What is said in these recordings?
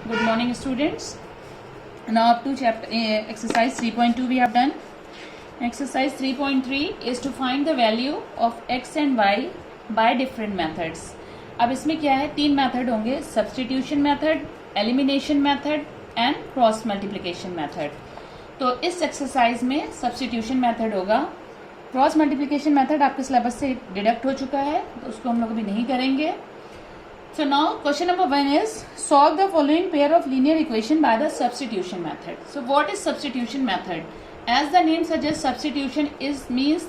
Good morning, students. Now up to chapter exercise 3.2 we have done. Exercise 3.3 is to find the value of x and y by different methods. अब इसमें क्या है, तीन method होंगे, substitution method, elimination method and cross multiplication method. तो इस exercise में substitution method होगा. क्रॉस मल्टीप्लिकेशन मेथड आपके सिलेबस से डिडक्ट हो चुका है, तो उसको हम लोग अभी नहीं करेंगे. So now question number 1 is solve the following pair of linear equation by the substitution method. So what is substitution method? As the name suggests, substitution is means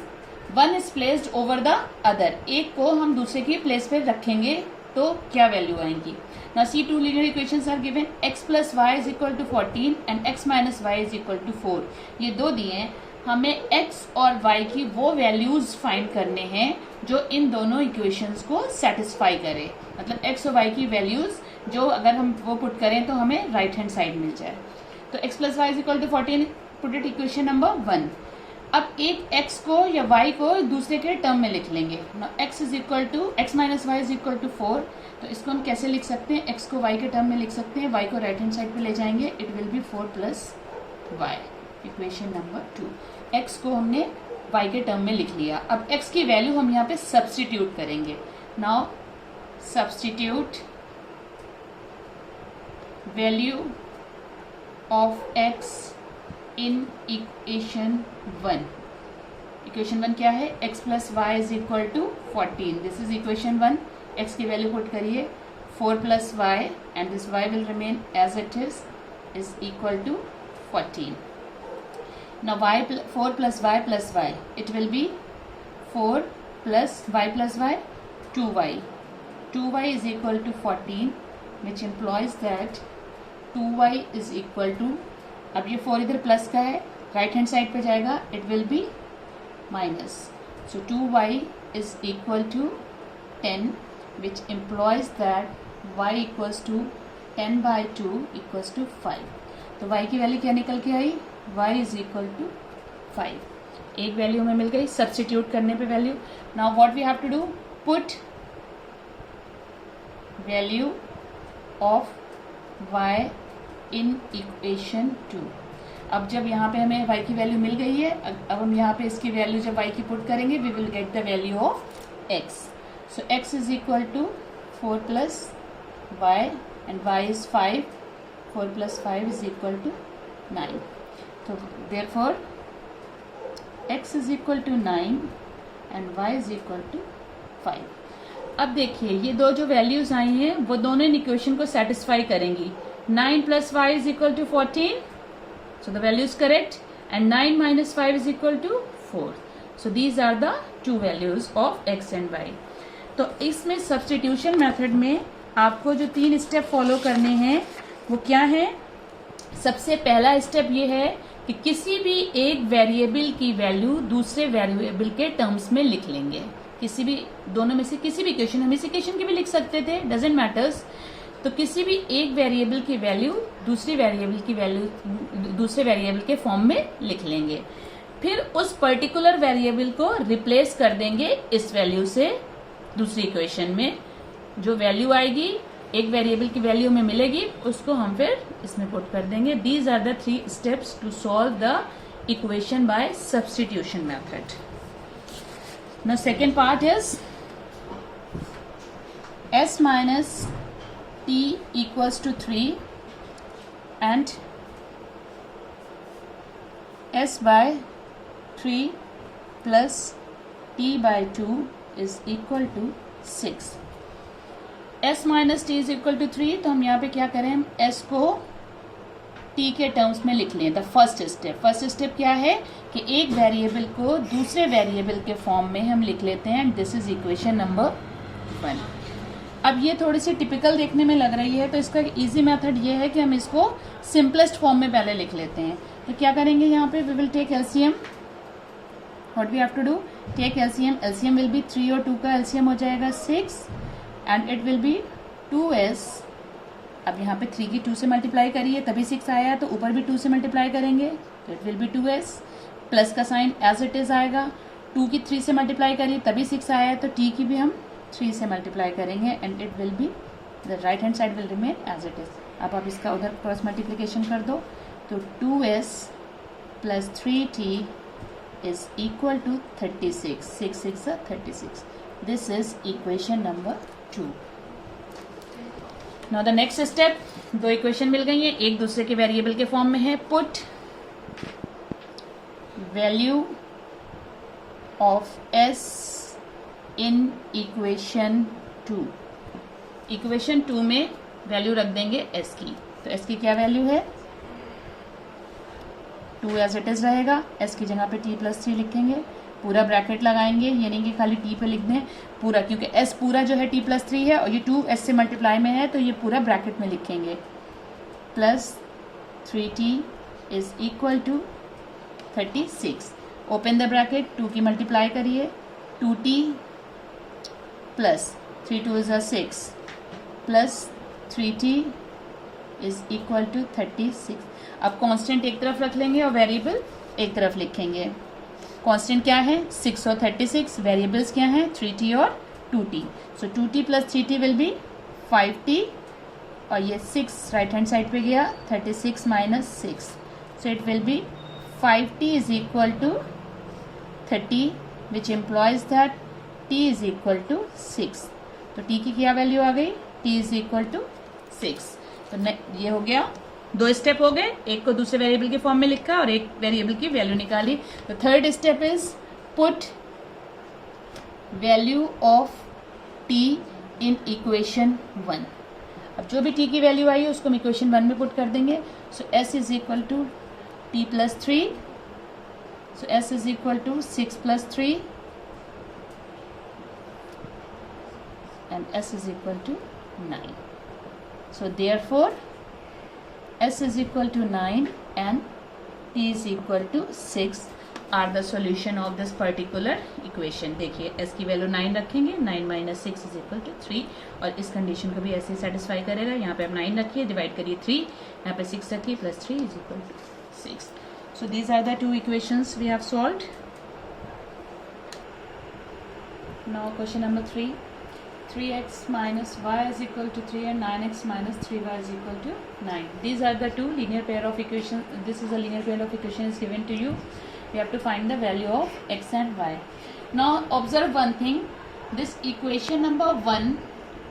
one is placed over the other. एक को हम दूसरे की place पे रखेंगे तो क्या value आएंगी. Now see two linear equations are given. X plus y is equal to 14 and x minus y is equal to 4. ये दो दिए हैं. हमें x और y की वो वैल्यूज फाइंड करने हैं जो इन दोनों इक्वेशंस को सेटिस्फाई करे. मतलब x और y की वैल्यूज जो अगर हम वो पुट करें तो हमें राइट हैंड साइड मिल जाए. तो x plus Y is equal to 14, put it equation number 1. अब एक x को या y को दूसरे के टर्म में लिख लेंगे. x is equal to x minus Y is equal to 4. तो इसको हम कैसे लिख सकते हैं, x को y के टर्म में लिख सकते हैं, y को राइट हैंड साइड पे ले जाएंगे, it will be 4 plus Y. Equation number 2. x को हमने y के टर्म में लिख लिया. अब x की वैल्यू हम यहाँ पे सब्स्टिट्यूट करेंगे. Now substitute value of x in equation 1. Equation 1 क्या है, x plus Y is equal to 14. This is equation 1. x की वैल्यू पुट करिए 4 plus Y and this y will remain as it is equal to 14. Now 4 plus y, it will be 4 plus y, 2y. 2y is equal to 14, which implies that 2y is equal to, अब ये 4 इधर plus का है, right hand side पे जाएगा, it will be minus. So 2y is equal to 10, which implies that y equals to 10 by 2 equals to 5. तो y की value क्या निकल के आई, y इज इक्वल टू 5. एक वैल्यू हमें मिल गई सब्स्टिट्यूट करने पे value. Now what we have to do, put value of y in equation 2. अब जब यहाँ पे हमें y की वैल्यू मिल गई है, अब हम यहाँ पे इसकी वैल्यू जब y की पुट करेंगे, we will get the value of x. So x is equal to 4 plus y and y is 5. 4 plus 5 is equal to 9. So therefore x is equal to 9 and y is equal to 5. अब देखिए ये दो जो values आई हैं वो दोनों in equation को satisfy करेंगी. 9 plus y is equal to 14, so the value is correct, and 9 minus 5 is equal to 4. So these are the two values of x and y. तो इसमें सब्स्टिट्यूशन मेथड में आपको जो 3 स्टेप फॉलो करने हैं वो क्या है. सबसे पहला स्टेप ये है कि किसी भी एक वेरिएबल की वैल्यू दूसरे वेरिएबल के टर्म्स में लिख लेंगे. किसी भी दोनों में से किसी भी इक्वेशन, हम इस इक्वेशन की भी लिख सकते थे, डजेंट मैटर्स. तो किसी भी एक वेरिएबल की वैल्यू दूसरे वेरिएबल के फॉर्म में लिख लेंगे. फिर उस पर्टिकुलर वेरिएबल को रिप्लेस कर देंगे इस वैल्यू से दूसरी इक्वेशन में. जो वैल्यू आएगी एक वेरिएबल की वैल्यू में मिलेगी, उसको हम फिर इसमें पुट कर देंगे. These are the 3 steps to solve the equation by substitution method. Now second part is s minus t equals to 3 and s by 3 plus t by 2 is equal to 6. s minus T is equal to 3. तो हम यहाँ पे क्या करें, हम s को t के terms में लिख लें. द फर्स्ट स्टेप क्या है कि एक वेरिएबल को दूसरे वेरिएबल के फॉर्म में हम लिख लेते हैं. This is equation number 1. अब ये थोड़ी सी टिपिकल देखने में लग रही है, तो इसका इजी मेथड ये है कि हम इसको सिंपलेस्ट फॉर्म में पहले लिख लेते हैं. तो क्या करेंगे यहाँ पे, we will take LCM. What we have to do, take LCM. LCM will be 3 और 2 का एलसीएम हो जाएगा 6 and it will B 2s. अब यहाँ पे 3 की 2 से मल्टीप्लाई करिए तभी 6 आया, तो ऊपर भी 2 से मल्टीप्लाई करेंगे तो it will B 2s. Plus का साइन एज इट इज आएगा. 2 की 3 से मल्टीप्लाई करिए तभी 6 आया, तो t की भी हम 3 से मल्टीप्लाई करेंगे and it will be the right hand side will remain as it is. अब आप इसका उधर क्रॉस मल्टीप्लिकेशन कर दो तो 2s plus 3t is equal to 36. 6 6 36. This is equation number 2. Now the next step, दो इक्वेशन मिल गई है, एक दूसरे के वेरिएबल के फॉर्म में है. Put value of s in equation 2. Equation 2 में वैल्यू रख देंगे s की. तो s की क्या वैल्यू है? 2 एज इट इज रहेगा. s की जगह पे t प्लस 3 लिखेंगे, पूरा ब्रैकेट लगाएंगे, ये नहीं कि खाली t पे लिख दें पूरा, क्योंकि s पूरा जो है t प्लस 3 है और ये 2 s से मल्टीप्लाई में है तो ये पूरा ब्रैकेट में लिखेंगे. Plus 3t is equal to 36. Open the bracket, 2 की मल्टीप्लाई करिए, 2t plus 3 2 is 6 plus 3t is equal to 36. अब कांस्टेंट एक तरफ रख लेंगे और वेरिएबल एक तरफ लिखेंगे. कांस्टेंट क्या है? 6 और 36. वेरिएबल्स क्या हैं? 3t और 2t. So 2t plus 3t will be 5t और ये 6 राइट हैंड साइड पे गया, 36 minus 6. So it will be 5t is equal to 30 which employs that t is equal to 6. तो t की क्या वैल्यू आ गई? t is equal to 6. तो ये हो गया, दो स्टेप हो गए, एक को दूसरे वेरिएबल के फॉर्म में लिखा और एक वेरिएबल की वैल्यू निकाली. तो third step is put value of t in equation 1. अब जो भी t की वैल्यू आई है उसको हम इक्वेशन 1 में पुट कर देंगे. So s is equal to t plus 3. So s is equal to 6 plus 3 and s is equal to 9. So therefore s is equal to 9 and t is equal to 6 are the solution of this particular equation. देखिए s की value 9 रखेंगे, 9 minus 6 is equal to 3 और इस condition को भी ऐसे satisfy करेगा. यहाँ पे आप 9 रखिए, डिवाइड करिए 3, यहाँ पे 6 रखिए, plus 3 is equal to 6. So these are the two equations we have solved. Now question number 3. 3x minus y is equal to 3 and 9x minus 3y is equal to 9. These are the two linear pair of equations. This is a linear pair of equations given to you. You have to find the value of x and y. Now observe one thing. This equation number 1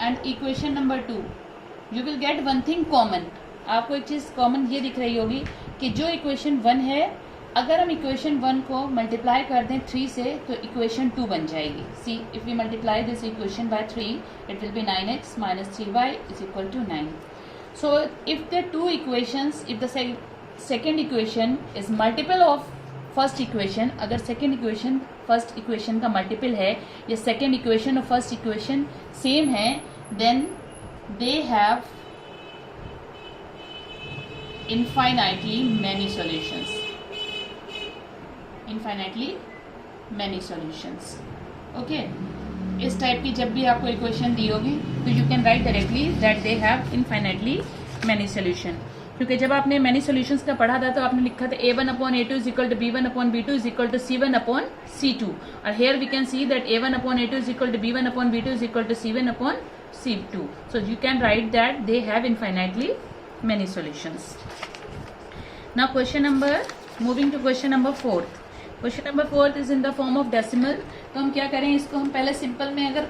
and equation number 2. You will get one thing common. आपको एक चीज़ common ये दिख रही होगी कि जो equation 1 है, अगर हम इक्वेशन 1 को मल्टीप्लाई कर दें 3 से तो इक्वेशन 2 बन जाएगी. See if we multiply this equation by 3 it will be 9x minus 3y is equal to 9. So if the two equations, if the second equation is multiple of first equation, अगर second equation first equation का multiple है या second equation और first equation same है, then they have infinitely many solutions. Infinitely many solutions. Okay. इस type की जब भी आपको इक्वेशन दी होगी तो you can right directly that they have infinitely many solution. क्योंकि जब आपने मैनी सोल्यूशंस का पढ़ा था तो आपने लिखा था a1 upon a2 is equal to b1 upon b2 is equal to c1 upon c2. और here we can see that a1 upon a2 is equal to b1 upon b2 is equal to c1 upon c2. So you can write that they have infinitely many solutions. Now question number, moving to question number 4. Question number 4 is in the form of decimal. तो हम क्या करें, इसको हम पहले simple में अगर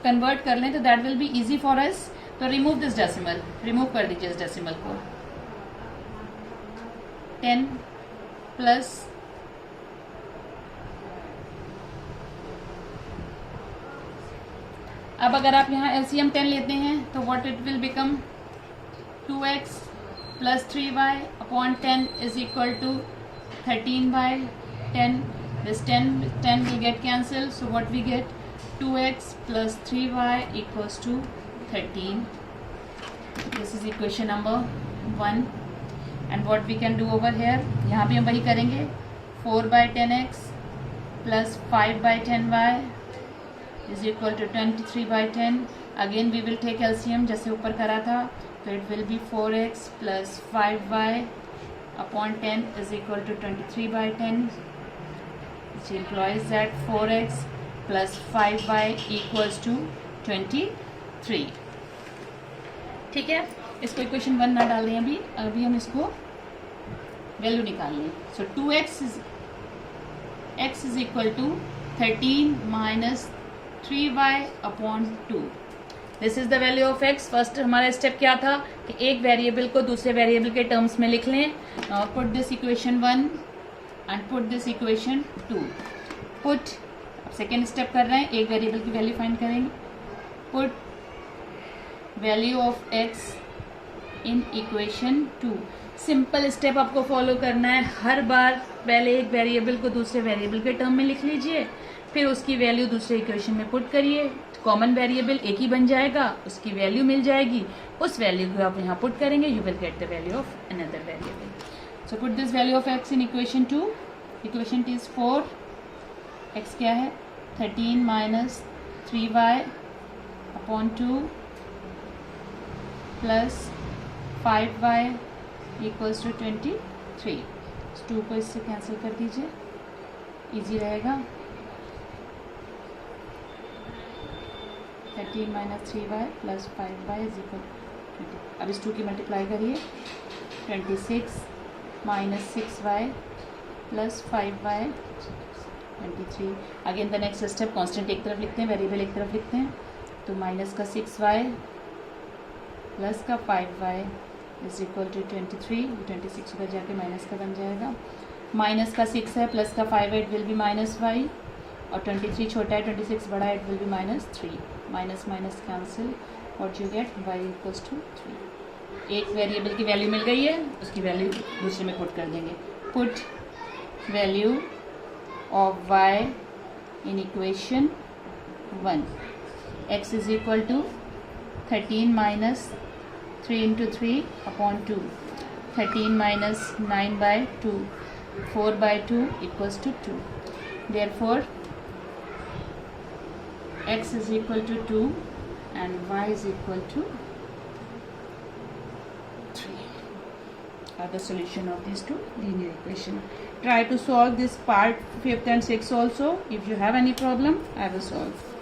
convert कर लें तो that will be easy for us. तो रिमूव दिस डेसिमल, रिमूव कर दीजिए इस डेसिमल को. 10 प्लस अब अगर आप यहाँ LCM 10 लेते हैं तो what it will become 2x plus 3y upon 10 is equal to 13 by 10. This 10 will get cancelled. So what we get? 2x plus 3y equals to 13. This is equation number 1. And what we can do over here? यहाँ भी हम वही करेंगे. 4 by 10x plus 5 by 10y is equal to 23 by 10. Again we will take LCM जैसे ऊपर करा था. So it will be 4x plus 5y upon 10 is equal to 23 by 10, which implies that 4x plus 5y equals to 23. ठीक है, इसको equation 1 ना डाल दें अभी, अभी हम इसको वैल्यू निकाल लें. So 2x is equal to 13 minus 3y upon 2. This is the value of x. First हमारा स्टेप क्या था कि एक वेरिएबल को दूसरे वेरिएबल के टर्म्स में लिख लें. Now put this equation 1 and put this equation 2. Put, अब सेकेंड स्टेप कर रहे हैं, एक वेरिएबल की वैल्यू फाइंड करेंगे. Put value of x in equation 2. Simple step आपको फॉलो करना है. हर बार पहले एक वेरिएबल को दूसरे वेरिएबल के टर्म में लिख लीजिए, फिर उसकी वैल्यू दूसरे इक्वेशन में पुट करिए. कॉमन वेरिएबल एक ही बन जाएगा, उसकी वैल्यू मिल जाएगी, उस वैल्यू को आप यहाँ पुट करेंगे, you will get the value of another variable. So put this value of x in equation 2. Equation 2 is 4. x क्या है? 13 minus 3y upon 2 plus 5y equals to 23. 2 को इससे कैंसिल कर दीजिए, इजी रहेगा. 13 minus 3y plus 5y is equal 20. अब इस 2 की मल्टीप्लाई करिए. 26 minus 6y plus 5y 23. Again the next step, constant एक तरफ लिखते हैं, वेरिएबल एक तरफ लिखते हैं. तो माइनस का 6y प्लस का 5y इज इक्वल टू 23. 26 उधर जाके माइनस का बन जाएगा. माइनस का 6 है, प्लस का 5 है, it will be minus y. और 23 छोटा है, 26 बड़ा है, it will be minus 3. Minus minus cancel, what you get, y equals to 3. एक वेरिएबल की वैल्यू मिल गई है, उसकी वैल्यू दूसरे में पुट कर देंगे. Put value of y in equation 1. x is equal to 13 minus 3 into 3 upon 2. 13 minus 9 by 2, 4 by 2 equals to 2. Therefore x is equal to 2 and y is equal to 3 are the solution of these two linear equation. Try to solve this part 5th and 6th also. If you have any problem, I will solve.